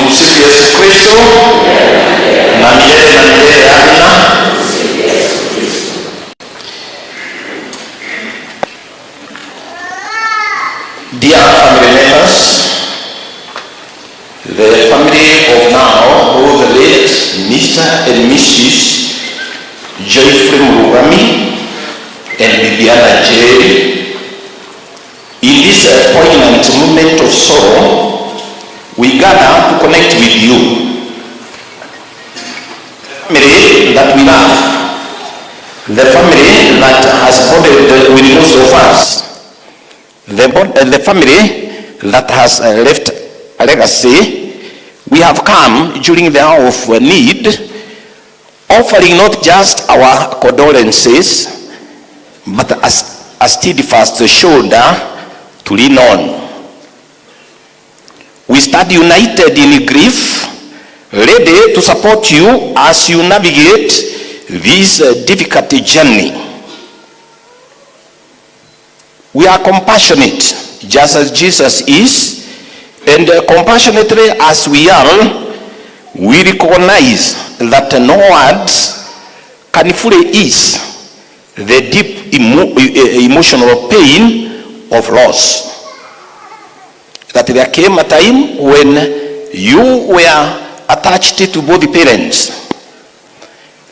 Tumsifu Yesu Kristo. Na milele na milele. Amina. Dear family members, the family of now, both the late Mr. and Mrs. Joyfrey Murugami and Bibiana J. In this poignant moment of sorrow, we gather to connect with you. The family that we love, the family that has bonded with most of us, the family that has left a legacy. We have come during the hour of need, offering not just our condolences, but a steadfast shoulder to lean on. We stand united in grief, ready to support you as you navigate this difficult journey. We are compassionate, just as Jesus is, and compassionately as we are, we recognize that no words can fully ease the deep emotional pain of loss. That there came a time when you were attached to both parents.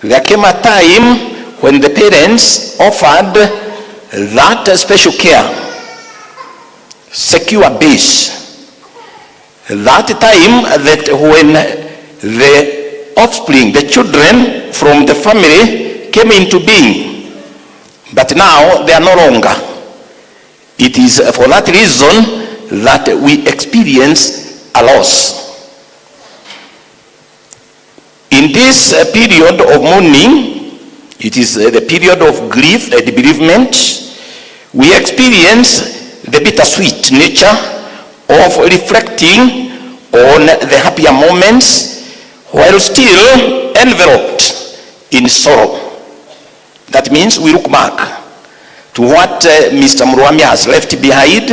There came a time when the parents offered that special care, secure base. That time that when the offspring, the children from the family came into being, but now they are no longer. It is for that reason that we experience a loss. In this period of mourning, it is the period of grief and bereavement. We experience the bittersweet nature of reflecting on the happier moments while still enveloped in sorrow. That means we look back to what Mr. Murugami has left behind,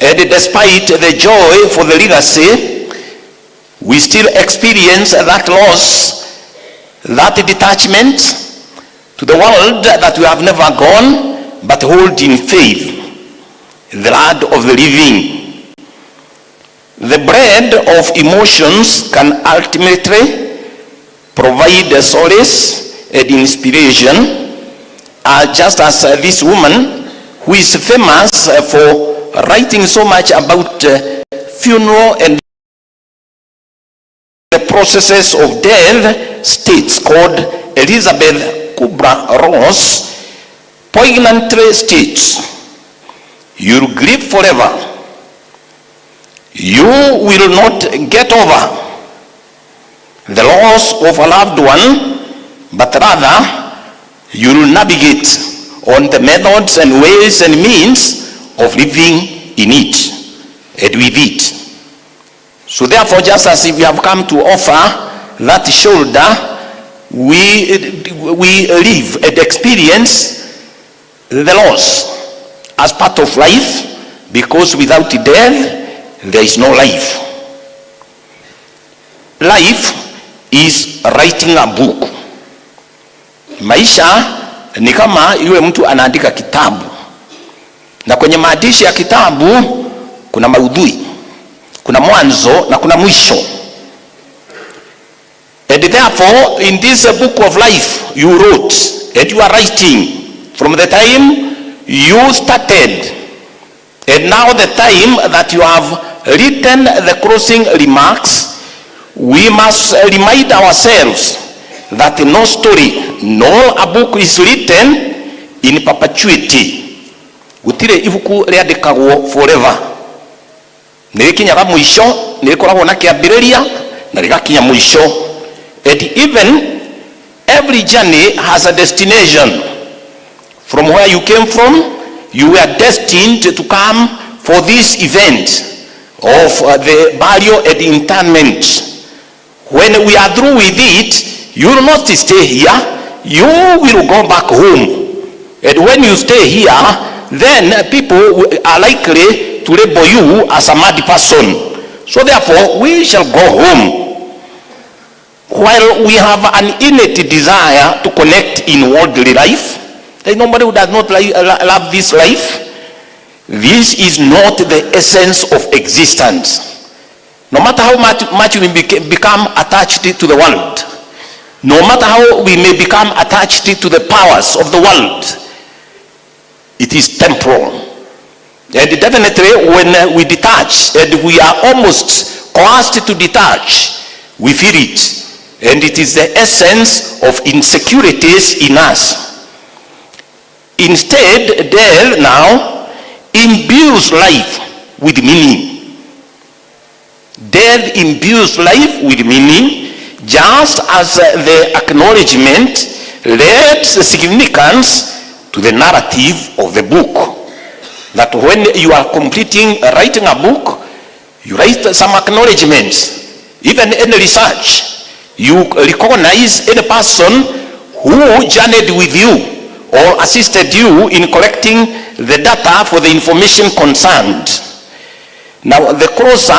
and despite the joy for the legacy, we still experience that loss, that detachment to the world that we have never gone, but hold in faith the land of the living. The bread of emotions can ultimately provide solace and inspiration, just as this woman who is famous for writing so much about funeral and the processes of death states, called Elizabeth Kubler-Ross, poignantly states, "You'll grieve forever. You will not get over the loss of a loved one, but rather you'll navigate on the methods and ways and means of living in it and with it." So therefore, just as if we have come to offer that shoulder, we live and experience the loss as part of life, because without death there is no life. Life is writing a book. Maisha ni kama yule mtu anaandika kitabu, na kwenye maandishi ya kitabu kuna maudhui, kuna mwanzo na kuna mwisho. And therefore, in this book of life you wrote and you are writing from the time you started, and now the time that you have written the closing remarks, we must remind ourselves that no story nor a book is written in perpetuity. Gutire ibuku riandikagwo forever. Nirikinyaga mwisho, nirikoragwo na kiambiriria na rigakinya mwisho. And even every journey has a destination. From where you came from, you were destined to come for this event of the burial and interment. When we are through with it, you will not stay here, you will go back home. And when you stay here, then people are likely to label you as a mad person. So therefore, we shall go home. While we have an innate desire to connect in worldly life, there is nobody who does not love this life. This is not the essence of existence. No matter how much we become attached to the world, no matter how we may become attached to the powers of the world, it is temporal. And definitely when we detach, and we are almost coerced to detach, we feel it. And it is the essence of insecurities in us. Instead, death now imbues life with meaning. Death imbues life with meaning, just as the acknowledgement lends significance to the narrative of the book. That when you are writing a book, you write some acknowledgements. Even in research, you recognize any person who journeyed with you or assisted you in collecting the data for the information concerned. Now, the closer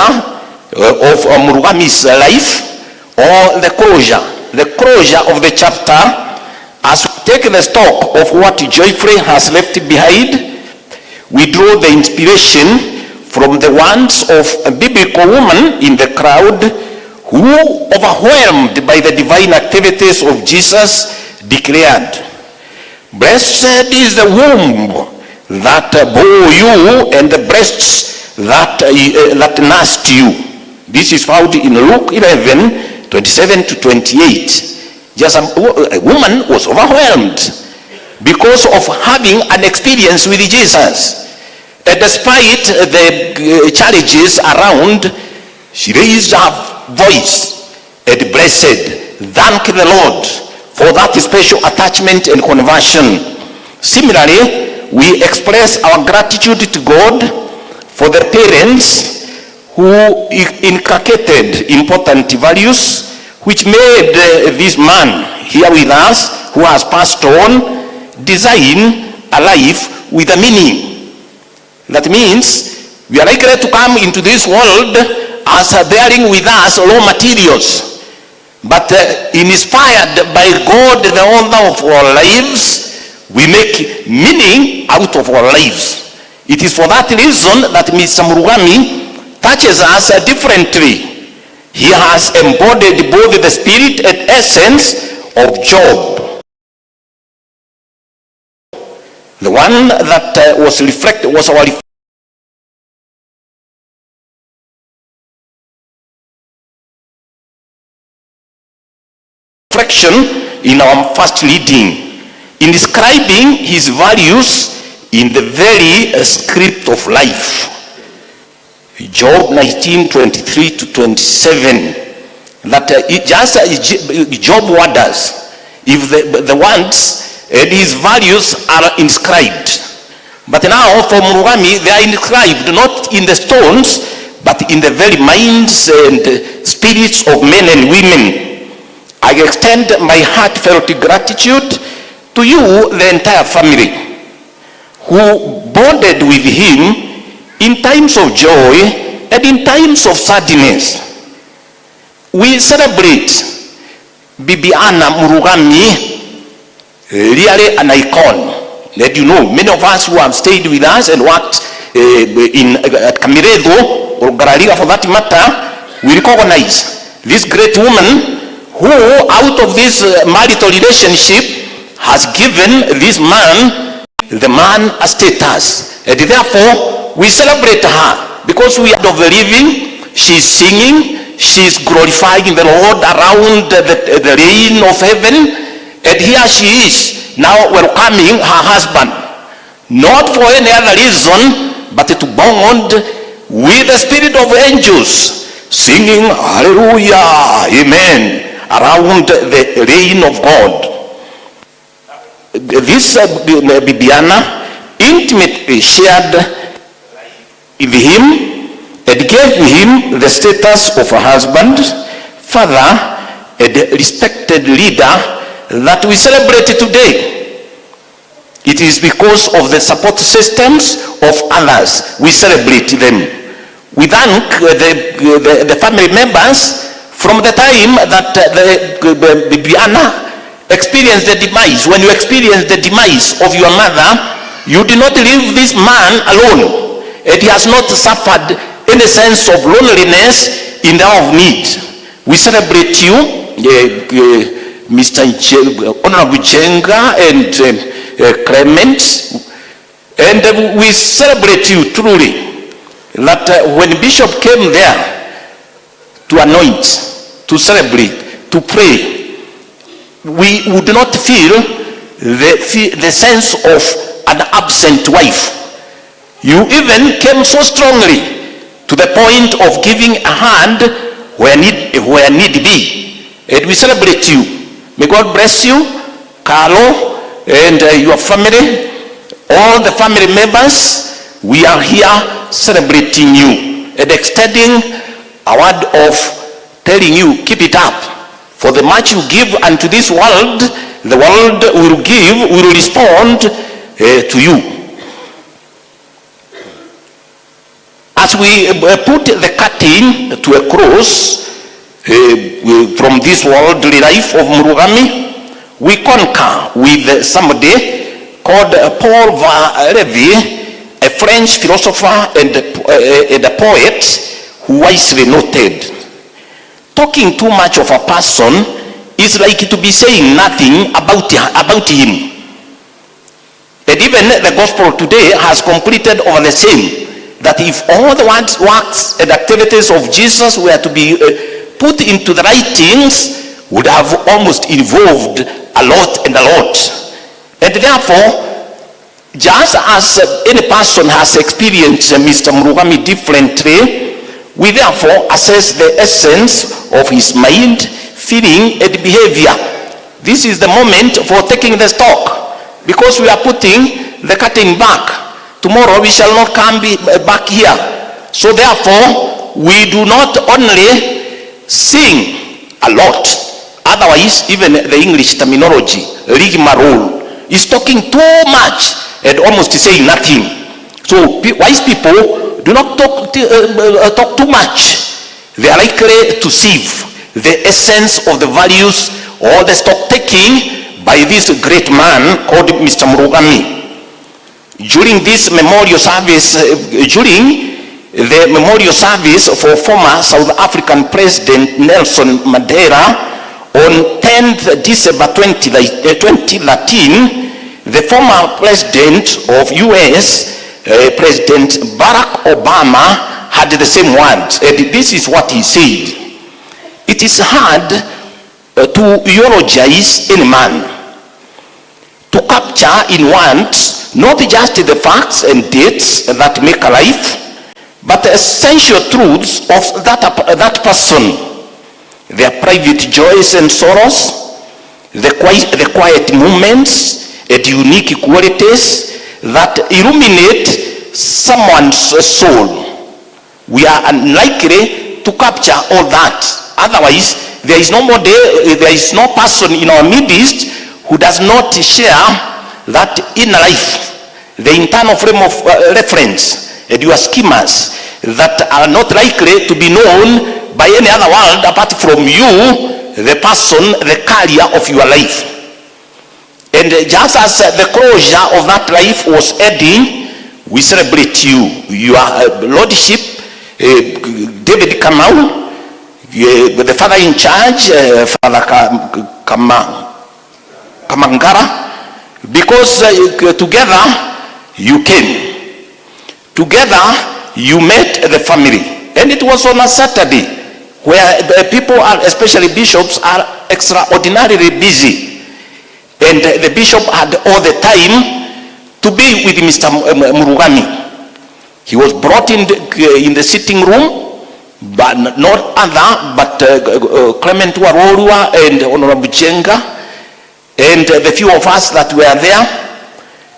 of Murugami's life, or the closure of the chapter, as we take the stock of what Joyfrey has left behind, we draw the inspiration from the words of a biblical woman in the crowd who, overwhelmed by the divine activities of Jesus, declared, "Blessed is the womb that bore you and the breasts that nursed you." This is found in Luke 11, 27 to 28. Just a woman was overwhelmed because of having an experience with Jesus. And despite the challenges around, she raised her voice and blessed, thank the Lord for that special attachment and conversion. Similarly, we express our gratitude to God for the parents who inculcated important values which made this man here with us, who has passed on, design a life with a meaning. That means we are likely to come into this world as bearing with us raw materials, but inspired by God, the owner of our lives, we make meaning out of our lives. It is for that reason that Mr. Murugami touches us differently. He has embodied both the spirit and essence of Job. The one that was our reflection in our first reading, in describing his values in the very script of life. Job 19:23 to 27. That Job wonders if the words and his values are inscribed. But now for Murugami, they are inscribed not in the stones, but in the very minds and spirits of men and women. I extend my heartfelt gratitude to you, the entire family, who bonded with him in times of joy and in times of sadness. We celebrate Bibi Anna Murugami, really an icon. That you know, many of us who have stayed with us and worked at Kamiredo or Garariga for that matter, we recognize this great woman who, out of this marital relationship, has given this man, the man, a status. And therefore, we celebrate her because we are of the living. She's singing, she's glorifying the Lord around the reign of heaven. And here she is, now welcoming her husband, not for any other reason, but to bond with the spirit of angels, singing hallelujah, amen, around the reign of God. This Bibiana intimately shared with him and gave him the status of a husband, father, and respected leader that we celebrate today. It is because of the support systems of others we celebrate them. We thank the family members from the time that Bibiana experienced the demise. When you experience the demise of your mother, you did not leave this man alone. And he has not suffered any sense of loneliness in the hour of need. We celebrate you, Mr. Honorable Chenga and Clement, and we celebrate you truly that when Bishop came there to anoint, to celebrate, to pray, we would not feel the sense of an absent wife. You even came so strongly to the point of giving a hand where need be. And we celebrate you. May God bless you, Carlo, and your family, all the family members. We are here celebrating you and extending a word of telling you, keep it up. For the much you give unto this world, the world will respond to you. As we put the curtain to a close from this worldly life of Murugami, we concur with somebody called Paul Valéry, a French philosopher and a poet who wisely noted, talking too much of a person is like to be saying nothing about him. And even the gospel today has completed over the same, that if all the works and activities of Jesus were to be put into the writings, would have almost involved a lot. And therefore, just as any person has experienced Mr. Murugami differently, we therefore assess the essence of his mind, feeling, and behavior. This is the moment for taking the stock, because we are putting the curtain back. Tomorrow we shall not come back here. So therefore, we do not only sing a lot. Otherwise, even the English terminology, rigmarole, is talking too much and almost saying nothing. So wise people do not talk too much. They are likely to sieve the essence of the values or the stock taking by this great man called Mr. Murugami. During this memorial service, the memorial service for former South African President Nelson Mandela on 10th December 2013, the former president of US, President Barack Obama, had the same words. And this is what he said: "It is hard to eulogize any man, to capture in words not just the facts and dates that make a life, but the essential truths of that person, their private joys and sorrows, the quiet moments and unique qualities that illuminate someone's soul. We are unlikely to capture all that. Otherwise, there is no person in our midst who does not share that inner life, the internal frame of reference, and your schemas that are not likely to be known by any other world apart from you, the person, the carrier of your life. And just as the closure of that life was ending, we celebrate you, your Lordship, David Kamau, the father in charge, Father Kamangara, because together you came, together you met the family. And it was on a Saturday where the people are, especially bishops, are extraordinarily busy. And the bishop had all the time to be with Mr. Murugami. He was brought in the sitting room, but not other, but Clement Warorua and Honorable Chenga, and the few of us that were there.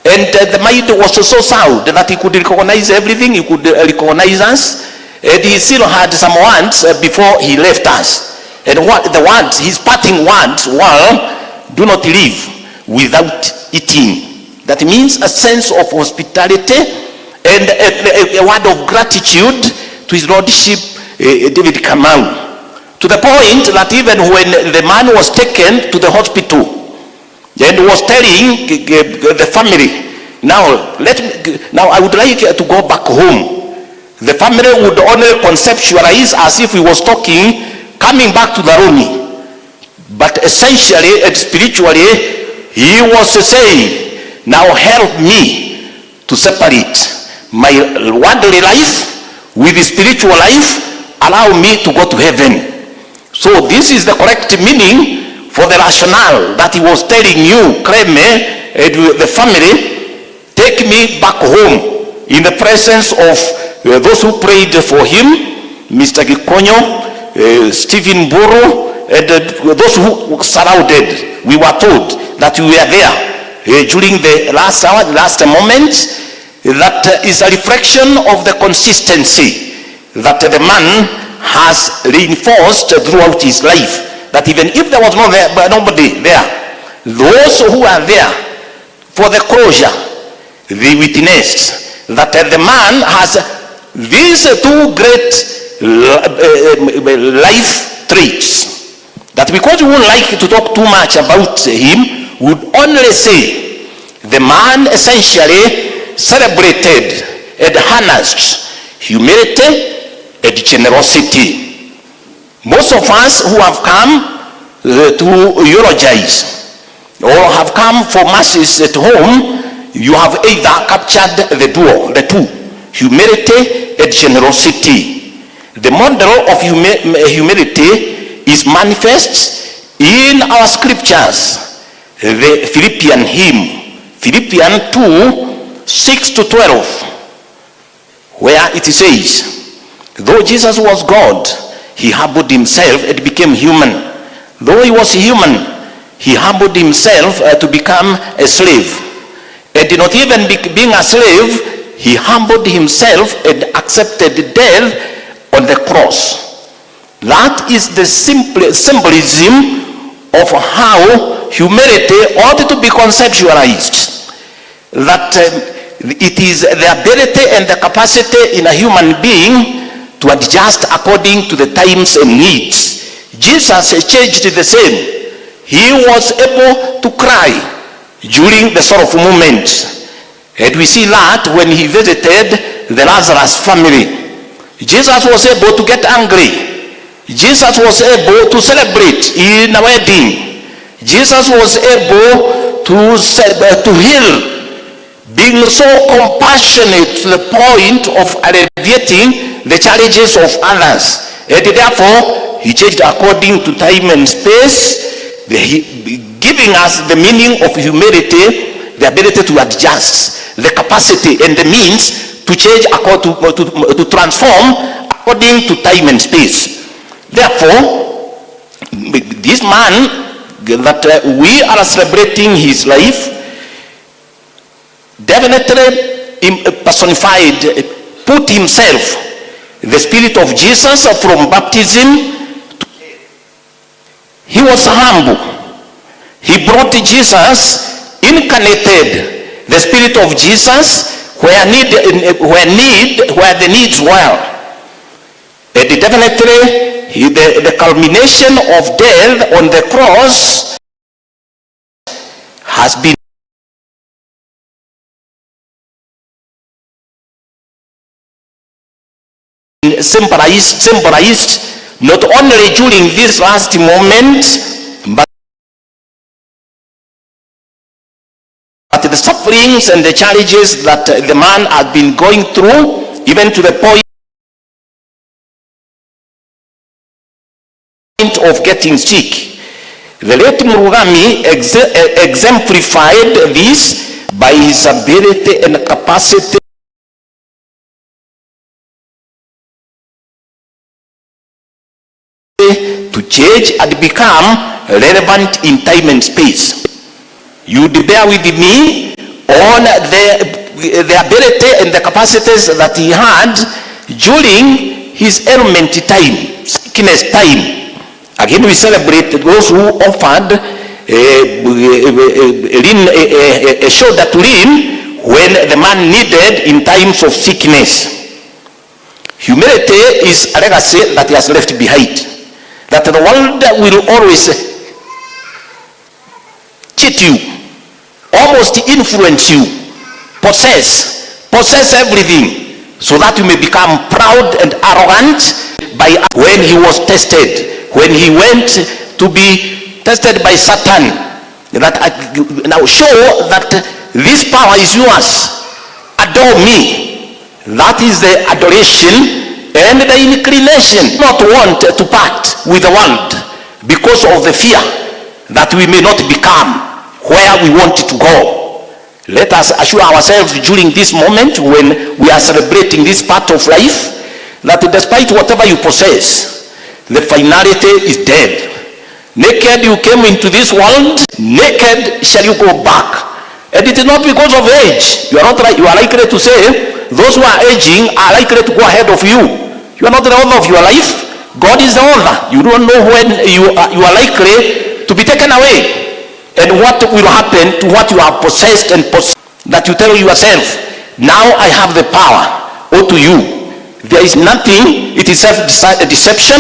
And the mind was so sound that he could recognize everything, he could recognize us, and he still had some words before he left us. And what the words, his parting words were, "Do not leave without eating." That means a sense of hospitality and a word of gratitude to his lordship David Kamau, to the point that even when the man was taken to the hospital and was telling the family, now I would like to go back home, the family would only conceptualize as if he was talking coming back to the Roni. But essentially and spiritually, he was saying, now help me to separate my worldly life with the spiritual life, allow me to go to heaven. So this is the correct meaning for the rationale that he was telling you, Kreme, and the family, take me back home in the presence of those who prayed for him, Mr. Gikonyo, Stephen Buru, and those who surrounded. We were told that we were there during the last hour, the last moment. That is a reflection of the consistency that the man has reinforced throughout his life. That even if there was nobody there, those who are there for the closure, they witnessed that the man has these two great life traits. That because we wouldn't like to talk too much about him, would only say the man essentially celebrated and harnessed humility and generosity. Most of us who have come to eulogize or have come for masses at home, you have either captured the two, humility and generosity. The model of humility is manifest in our scriptures. The Philippian hymn, Philippians 2:6-12, where it says, though Jesus was God, he humbled himself and became human. Though he was human, he humbled himself to become a slave. And not even being a slave, he humbled himself and accepted death on the cross. That is the symbolism of how humility ought to be conceptualized. That it is the ability and the capacity in a human being to adjust according to the times and needs. Jesus changed the same. He was able to cry during the sorrowful moments. And we see that when he visited the Lazarus family. Jesus was able to get angry. Jesus was able to celebrate in a wedding. Jesus was able to heal, being so compassionate to the point of alleviating the challenges of others. And therefore, he changed according to time and space, giving us the meaning of humility, the ability to adjust, the capacity and the means to change, to transform according to time and space. Therefore, this man that we are celebrating his life definitely personified, put himself, the spirit of Jesus from baptism. He was humble. He brought Jesus, incarnated the spirit of Jesus where the needs were. And definitely the culmination of death on the cross has been symbolized not only during this last moment, but the sufferings and the challenges that the man had been going through, even to the point of getting sick. The late Murugami exemplified this by his ability and capacity to change and become relevant in time and space. You bear with me on the ability and the capacities that he had during his ailment time, sickness time. Again, we celebrate those who offered a shoulder to lean when the man needed in times of sickness. Humility is a legacy that he has left behind. That the world will always cheat you, almost influence you, possess everything, so that you may become proud and arrogant. By when he was tested, when he went to be tested by Satan, that now show that this power is yours, adore me. That is the adoration and the inclination. Not want to part with the world because of the fear that we may not become where we want to go. Let us assure ourselves during this moment when we are celebrating this part of life, that despite whatever you possess, the finality is dead. Naked you came into this world, naked shall you go back. And it is not because of age. You are not right. You are likely to say, those who are aging are likely to go ahead of you. You are not the author of your life. God is the author. You don't know when you are likely to be taken away, and what will happen to what you have possessed and that you tell yourself, now I have the power. Oh, to you, there is nothing. It is self-deception,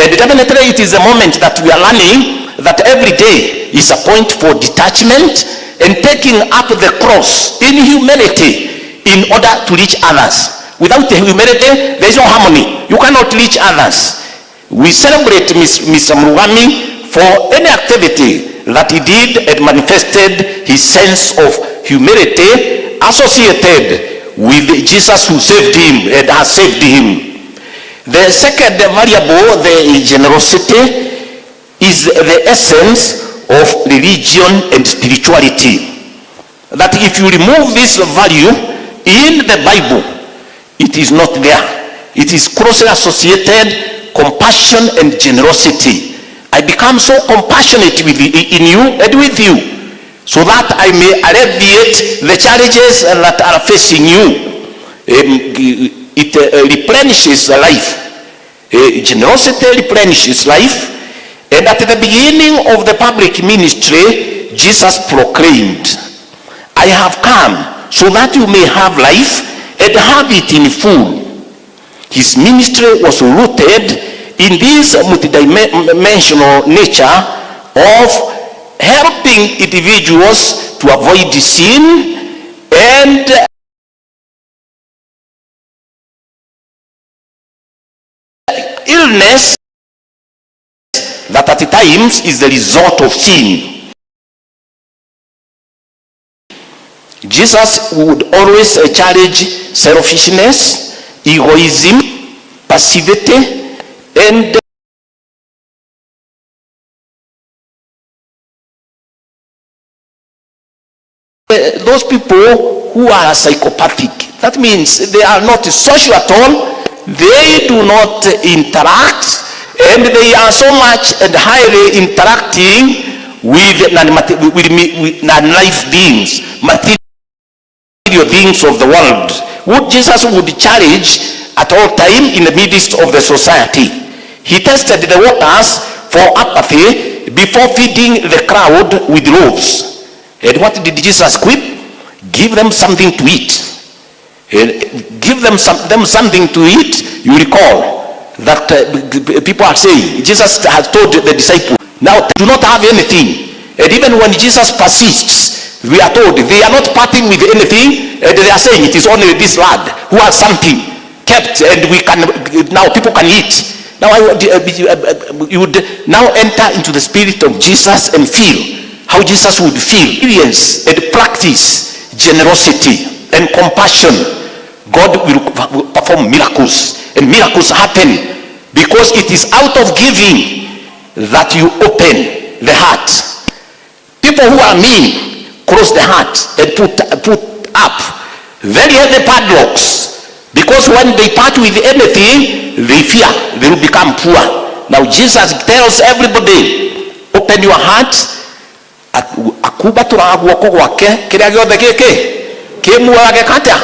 and definitely it is a moment that we are learning that every day is a point for detachment and taking up the cross in humility in order to reach others. Without the humility, there is no harmony. You cannot reach others. We celebrate Mr. Mugami for any activity that he did and manifested his sense of humility associated with Jesus who saved him and has saved him. The second variable, the generosity, is the essence of religion and spirituality. That if you remove this value in the Bible, it is not there. It is closely associated, compassion and generosity. I become so compassionate in you and with you, so that I may alleviate the challenges that are facing you. It replenishes life. Generosity replenishes life. And at the beginning of the public ministry, Jesus proclaimed, I have come so that you may have life and have it in full. His ministry was rooted in this multidimensional nature of helping individuals to avoid sin and illness that at times is the result of sin. Jesus would always challenge selfishness, egoism, passivity, and those people who are psychopathic. That means they are not social at all. They do not interact, and they are so much and highly interacting with non-life beings, material beings of the world, who Jesus would challenge at all time in the midst of the society. He tested the waters for apathy before feeding the crowd with loaves. And what did Jesus quip? Give them something to eat. Give them something to eat. You recall that people are saying, Jesus has told the disciples, now do not have anything. And even when Jesus persists, we are told they are not parting with anything, and they are saying it is only this lad who has something kept, and we can now people can eat. Now you would now enter into the spirit of Jesus and feel how Jesus would feel, experience and practice generosity and compassion. God will perform miracles, and miracles happen because it is out of giving that you open the heart. People who are mean close the heart and put up very heavy padlocks, because when they part with anything, they fear they will become poor. Now Jesus tells everybody, open your heart. Akubatura guoko gwake kiria giothe giki kimuage kata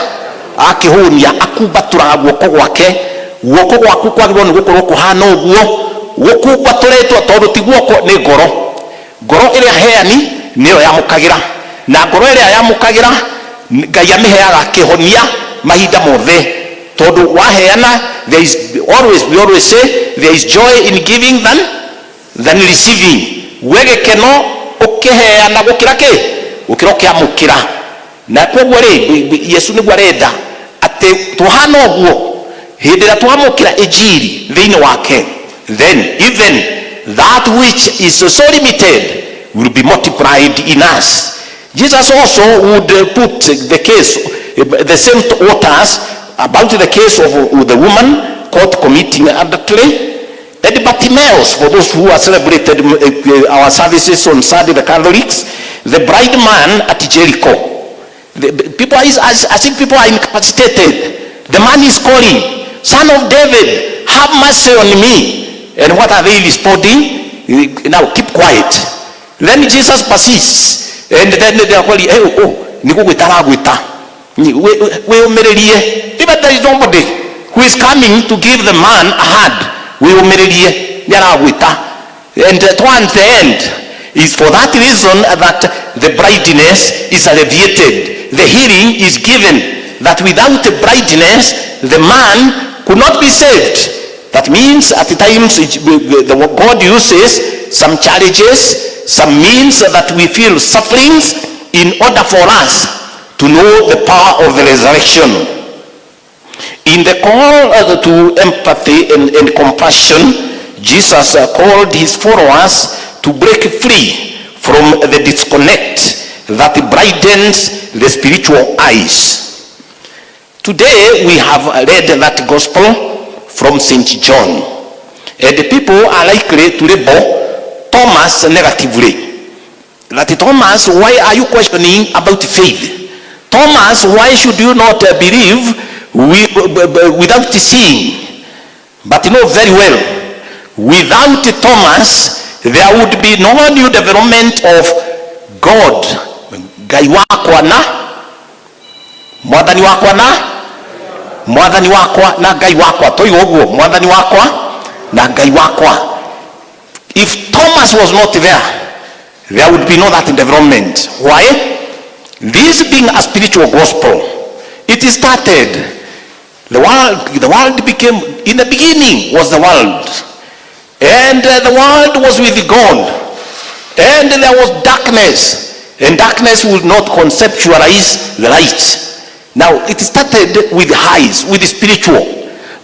akihunia akubatura guoko gwake. Guoko gwaku kwagirwo ni gukorwo kuhana uguo gukumbaturitwo tondu ti guoko ni ngoro. Ngoro iria heani niyo yamukagira, na ngoro iria yamukagira Ngai amiheaga kihonia mahinda mothe, Todo waheana, we always say, there is joy in giving than receiving. Wege keno, ukiheana gukira kiamukira. Na kwoguo ri Yesu ni gwarenda ati tuhana oguo hindi ria twamukira ejiri thiini wake, then even that which is so limited will be multiplied in us. Jesus also would put the case, the same waters about the case of the woman caught committing adultery, and Bartimaeus, for those who are celebrated our services on Sunday, the Catholics, the blind man at Jericho. I think people are incapacitated. The man is calling, Son of David, have mercy on me. And what are they responding? Now keep quiet. Then Jesus persists, and then they are calling, even there is nobody who is coming to give the man a hand. And towards the end, is for that reason that the brightness is alleviated. The healing is given that without the brightness, the man could not be saved. That means at the times God uses some challenges, some means that we feel sufferings in order for us to know the power of the resurrection. In the call to empathy and compassion, Jesus called his followers to break free from the disconnect that brightens the spiritual eyes. Today we have read that gospel from St. John, and the people are likely to label Thomas negatively. That Thomas, why are you questioning about faith? Thomas, why should you not believe without seeing? But you know very well, without Thomas, there would be no new development of God. Gai wakwa na mwathani wakwa na gai wakwa toi oguo mwathani wakwa na gai wakwa. If Thomas was not there would be no that development. Why? This being a spiritual gospel, it started. The world became, in the beginning was the world, and the world was with God, and there was darkness. And darkness will not conceptualize the light. Now, it started with highs, with the spiritual.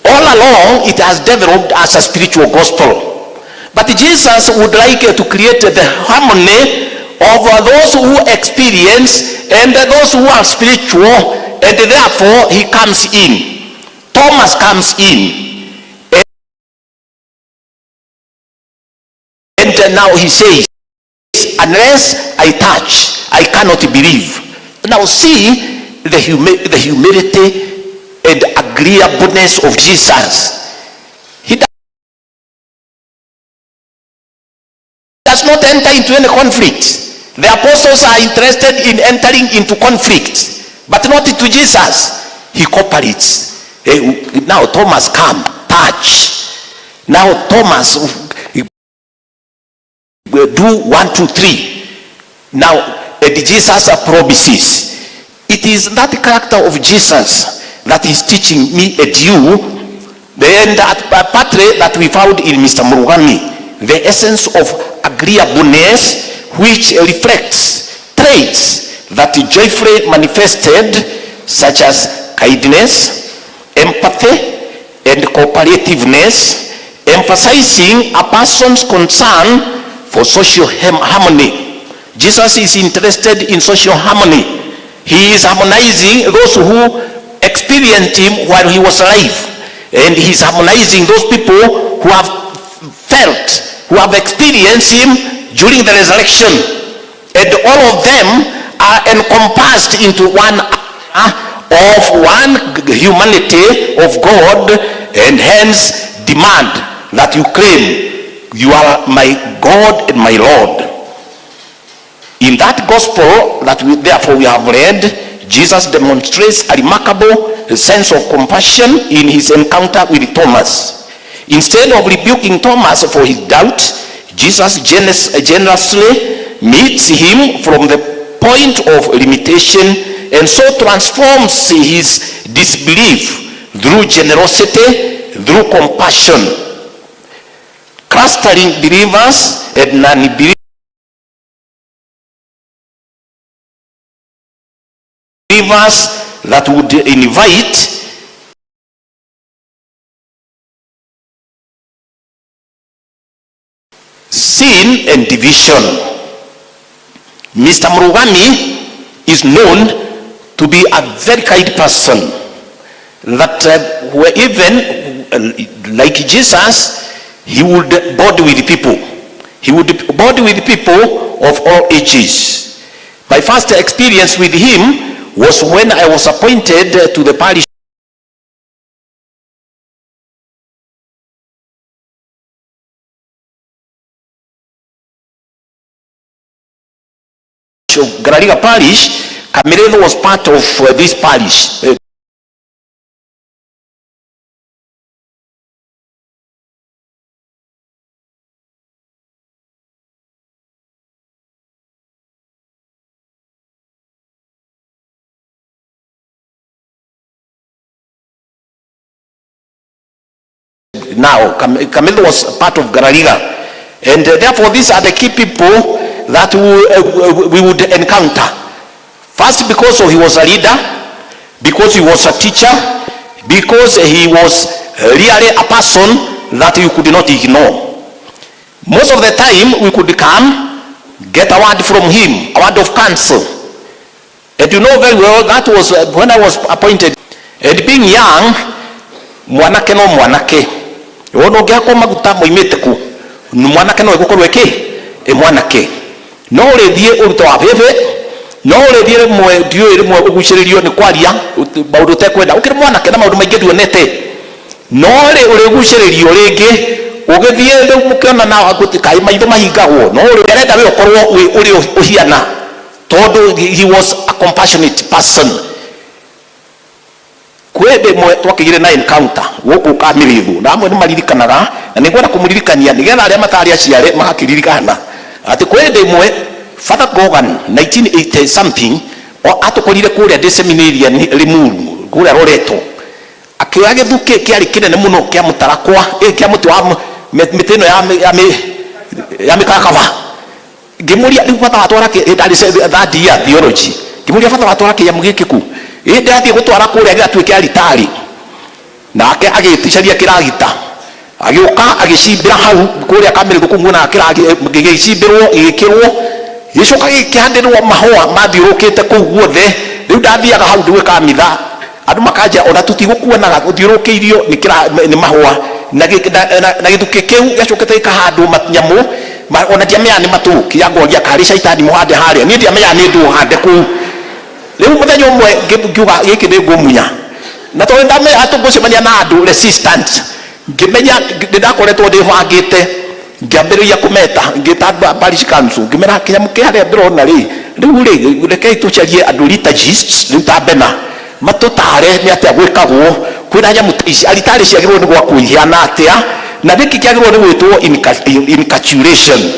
All along, it has developed as a spiritual gospel. But Jesus would like to create the harmony of those who experience and those who are spiritual, and therefore, he comes in. Thomas comes in. And now he says, unless I touch, I cannot believe. Now see the humility and agreeableness of Jesus. He does not enter into any conflict. The apostles are interested in entering into conflict, but not into Jesus. He cooperates. Now Thomas, come, touch. Now Thomas, do 1, 2, 3. Now Jesus promises. It is that character of Jesus that is teaching me and you, and partly that we found in Mr. Murugami, the essence of agreeableness, which reflects traits that joyfully manifested, such as kindness, empathy, and cooperativeness, emphasizing a person's concern for social harmony. Jesus is interested in social harmony. He is harmonizing those who experienced him while he was alive, and he is harmonizing those people who have felt, who have experienced him during the resurrection, and all of them are encompassed into one of one humanity of God, and hence demand that you claim, you are my God and my Lord. In that gospel that we have read, Jesus demonstrates a remarkable sense of compassion in his encounter with Thomas. Instead of rebuking Thomas for his doubt, Jesus generously meets him from the point of limitation and so transforms his disbelief through generosity, through compassion, clustering believers and non-believers that would invite sin and division. Mr. Murugami is known to be a very kind person, that even like Jesus, he would bond with people. He would bond with people of all ages. My first experience with him was when I was appointed to the parish of Garariga Parish. Cameroon was part of this parish. Now, Cameroon was part of Garariga, and therefore these are the key people that we would encounter. First, because he was a leader, because he was a teacher, because he was really a person that you could not ignore. Most of the time, we could come, get a word from him, a word of counsel. And you know very well, that was when I was appointed. And being young, mwanake no mwanake. Ono gyako maguta moimete ku. Mwanake no gukorwo eki, mwanake. No rethie uruto wa bebe, no rethie mwe dio rimwe uguciririo ni kwaria maundu tekwenda. Ukiri mwanake na maundu maingi duonete. No ri uri guciririo ringi ugithie riu mukiona na kai maitho mahingagwo. No ri arenda we ukorwo uri uhiana. Tondu he was a compassionate person. Kwende mwe twakigire na encounter guku Kamirithu na amwe ni maririkanaga na ningwenda kumuririkania nigetha aria matari aciare magakiririkana ati kwende mwe Father Gogan 1980 something atukorire kuria disseminarian Limuru kuria Loreto akioya githuki kiari kinene muno kia mutarakwa kia muti wa mitino ya mikakava ngimuria riu Father watwara that year theology ngimuria Father watwara kia mugikiku indi athie gutwara kuria gatuike aritari nake agiticaria kiragita agioka agicimbira hau kuria Kamirithu kumuna gigicimbirwo igikirwo gicoka gikihandirwo mahua mathiurukite kuu guothe riu ndathiaga hau ndiwe Kamitha andu makanja ona tutigukuonaga uthiurukiirio ni mahua na githuki kiu gicokete ikahandwo nyamu ona ndiamenya ni matuki yangoria kari caitani muhande haria ni ndiamenya ni ndu hande kuu riu muthenya umwe ngiuga giki ni ngumunya na tondu ndamenya atungucemania na andu resistant ngimenya ndakoretwo ndibangite ngiambiriria kumeta ngita parish council ngimera kinyamu kiharia ndirona ri riu ri rekei tucarie andu liturgists riu tambena matutare ni atia gwikagwo kwina nyamu ici aritari ciagirwo ni gwakwo ihiana atia na giki kiagirwo ni gwitwo inculturation.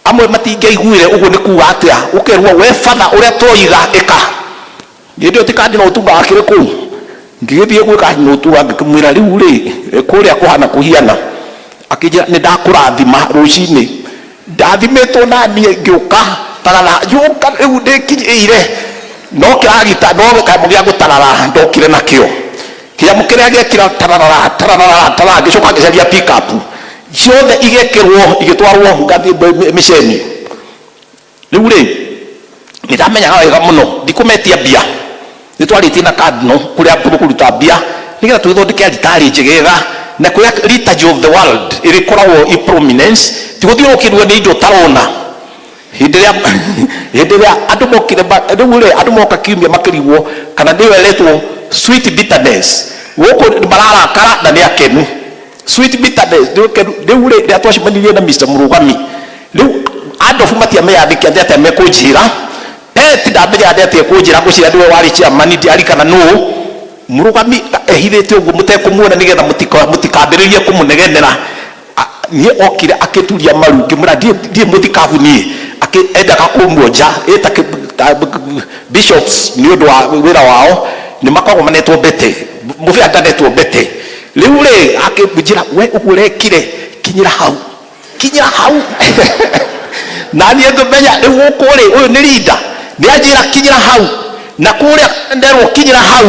Amwe matingeiguire uguo ni kuga atia ukerwo we Father uria twoiga ika ndio tikandi no utumba akire ku ngithie gwika no utuga ngimwira riu ri kuria kuhana kuhiana akija ni ndakurathima rucini ndathimetwo na nie ngiuka tarara yuka riu ndikinyire no kiragita no kamugia gutarara ndokire nakio kiamukiria gekira tarara gicoka gicaria pick up ciothe igekirwo igitwarwo ngathi miceni riu ri nitamenyaga wega muno ndikumetia bia nitwaritie na cardinal kuria kuruta bia nigetha twithondeke aritari njegega na kuria liturgy of the world irikoragwo i prominence tiguthiurukirwo ni indo tarona hindiria andu mokire riu ri andu moka kiumia makirigwo kana ndiweretwo sweet bitterness guku bararakara na ni akenu sweet bitterness riu ri atwacimanirie na Mr. Murugami riu andu matiamenya thikia atia mekunjira peti ndamenya atia kunjira gucira ndiwe wari chairman ndiarikana no Murugami ehithite uguo mutekumuona nigetha mutikambiririe kumunegenera ni okire akituria maru ngimura die mutikabu ni akenda kakumwoja eta bishops ni undu wa wira wao ni makagwo manetwo bete muvia ndanetwo mbete riu ri akibujira we ugurekire kinyira hau na niĩ ngĩmenya rĩu gũkũ rĩ ũyũ nĩ leader nĩ anjĩra kinyĩra hau na kũrĩa nderwo kinyĩra hau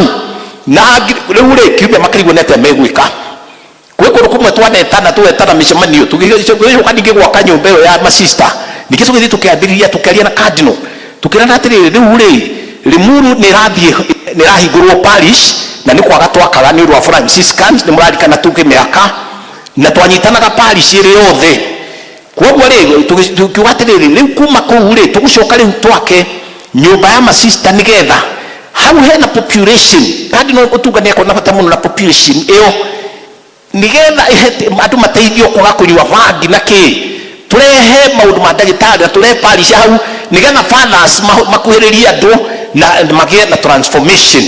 na rĩu rĩ kiumia makĩrigwo nete megwĩka gwĩ kũndũ kũmwe twetana mĩcemanio tũgĩcoka ningĩ gwaka nyũmba ĩyo ya masista ningĩ tũgĩthiĩ tũkĩambĩrĩria tũkĩaria na cardinal tũkĩrana atĩrĩrĩ rĩu rĩ Limuru nĩ ĩrahingũrwo parish na nĩ kwaga twakaga nĩ ũndũ wa Franciscans nĩ mũrarikana tũkĩmĩaka na twanyitanaga parish ĩrĩ yothe kwoguo rĩ tukiuga atĩrĩrĩ rĩu kuma kũu rĩ tũgũcoka rĩu twake nyũmba ya masista nĩgetha hau hena population hadi no ũtunga nĩ akona bata mũno na population ĩyo nĩgetha andũ mateithio kwaga kũnyua bangi na kĩ turehe maũndũ ma ndagĩtarĩ na turehe parish hau nĩgetha fathers makuhĩrĩrie andũ na magĩe na transformation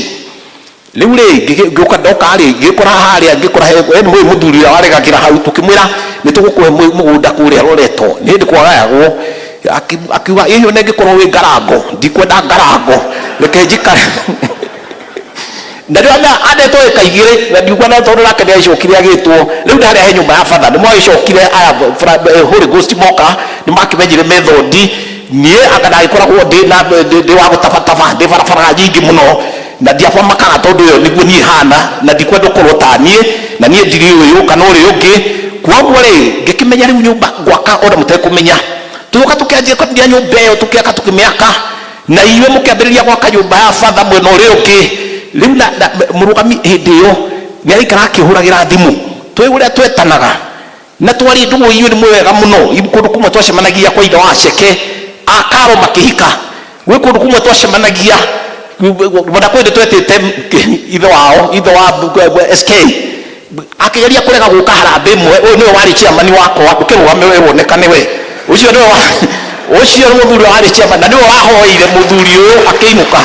rĩu rĩ ngĩũka ndoka rĩ ngĩkora harĩa ngĩkora he mũthuri ũrĩa waregagĩra hau tũkĩmwĩra nĩ tũgũkũhe mũgũnda kũrĩa Loreto nĩ hĩndĩ kwagayagwo akiuga ĩyo nĩ ngĩkorwo wĩ ngarango ndikwenda ngarango reke njikare na rĩu andetwo ĩkaigĩrĩ na ndiugua na tondũ nake nĩacokire agĩtwo rĩu ndarĩa he nyũmba ya batha nĩ mwagĩcokire aya Holy Ghost moka nĩ makĩmenyire methodi niĩ anga ndagĩkoragwo ndĩ wa gũtabataba ndĩ barabara nyingĩ mũno na ndiafa makaga tondũ ũyũ nĩguo niĩ hana na ndikwenda ũkorwo ta niĩ na niĩ ndirĩ ũyũ kana ũrĩa ũngĩ kwoguo rĩ ngĩkĩmenya rĩu nyũmba gwaka ona mũtekũmenya tũka tũkĩanjia kwendia nyũmba ĩyo tũkĩaka tũkĩmĩaka na inyuĩ mũkĩambĩrĩria gwaka nyũmba ya batha mwena ũrĩa ũngĩ rĩu na mũrũgami hĩndĩ ĩyo nĩaraikara akĩhũragĩra thimũ twĩ ũrĩa twetanaga na twarĩ ndũgũ inyuĩ nĩ mwega mũno kũndũ kũmwe twacemanagia kwa ithe wa Ceke akaro makĩhika gwĩ kũndũ kũmwe twacemanagia mũndakũndĩ twetĩte ithe wa SK akĩgeria kũrega gũka harambĩ ĩmwe ũyũ nĩwe warĩ chairman wakwa ũkĩrũgame we wonekane we ũcio nĩ mũthuri warĩ chairman na nĩwe wahoire mũthuri ũyũ akĩinũka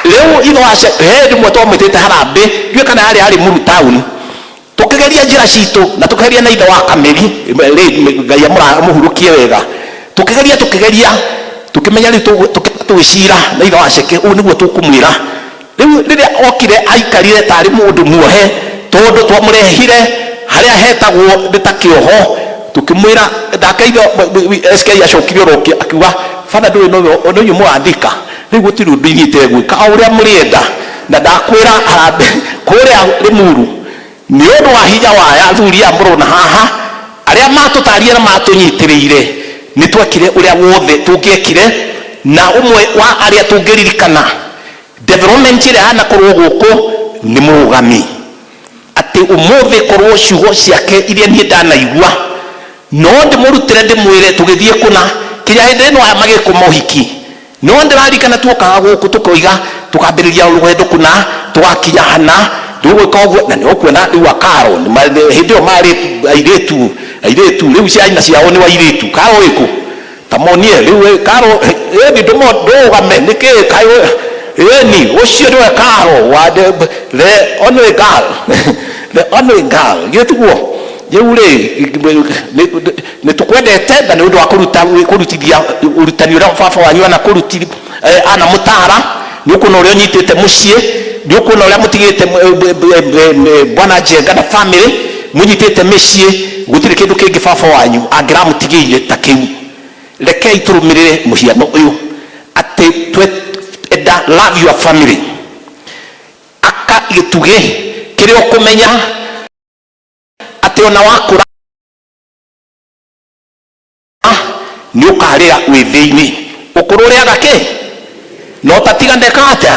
rĩu ithe wa Ceke he ndĩmwe twamwĩtĩte harambĩ ndiũĩ kana harĩ Muru town tũkĩgeria njĩra citũ na tũkĩgeria na ithe wa Kameri Ngai amũhurũkie wega tũkĩgeria tũkĩmenya rĩu tũgĩcira na ithe wa Ceke ũũ nĩguo tũkũmwĩra rĩu rĩrĩa okire aikarire tarĩ mũndũ muohe tondũ twamũrehire harĩa hetagwo nĩ ta kĩoho tũkĩmwĩra ndakaitho SK acokire roki akiuga bana ndũĩ no ũyũ mũandĩka rĩu gũtirĩ ũndũ inyite gwĩka o ũrĩa mũrĩenda na ndakwĩra harambĩ kũrĩa Limuru nĩ ũndũ wa hinya wa athuri a mũrũna haha arĩa matũtarire na matũnyitĩrĩire nĩ twekire ũrĩa wothe tũngĩekire na ũmwe wa arĩa tũngĩririkana development ĩrĩa hanakorwo gũkũ nĩ mũrũgami atĩ ũmũthĩ korwo ciugo ciake iria niĩ ndanaigua no ndĩmũrutĩre ndĩmwĩre tũgĩthiĩ kũna kinya hĩndĩ ĩno magĩkwo mohiki no ndĩrarikana tuokaga gũkũ tũkoiga tũkambĩrĩria rũgendo kũna tũgakinya hana ndũgwĩka ũguo na nĩ ũkuona rĩu akaro hĩndĩ ĩyo marĩ airĩtu rĩu ciana ciao nĩ wa airĩtu karo wĩkũ tamonie rĩu karo ĩni ndũgame nĩkĩ kayo ĩni ũcio nĩwe karo wa the only girl gĩtuguo rĩu rĩ nĩ tũkwendete na nĩ ũndũ wa kũrutithia ũrutani ũrĩa baba wanyu ana mũtara nĩ ũkuona ũrĩa ũnyitĩte mũciĩ nĩ ũkuona ũrĩa mũtigĩte bwana Njenga na family mũnyitĩte mĩciĩ gũtirĩ kĩndũ kĩngĩ baba wanyu angĩramũtigĩire ta kĩu rekei tũrũmĩrĩre mũhiano ũyũ atĩ twenda love your family aka gĩtugĩ kĩrĩa ũkũmenya atĩ ona wakũra nĩ ũkarĩa wĩ thĩinĩ ũkũrũ ũrĩaga kĩ no tatiganĩka atĩa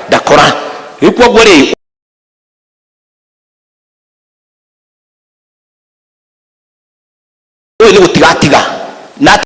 ndakora rĩu kwoguo rĩ ũyũ nĩ gũtigatiga na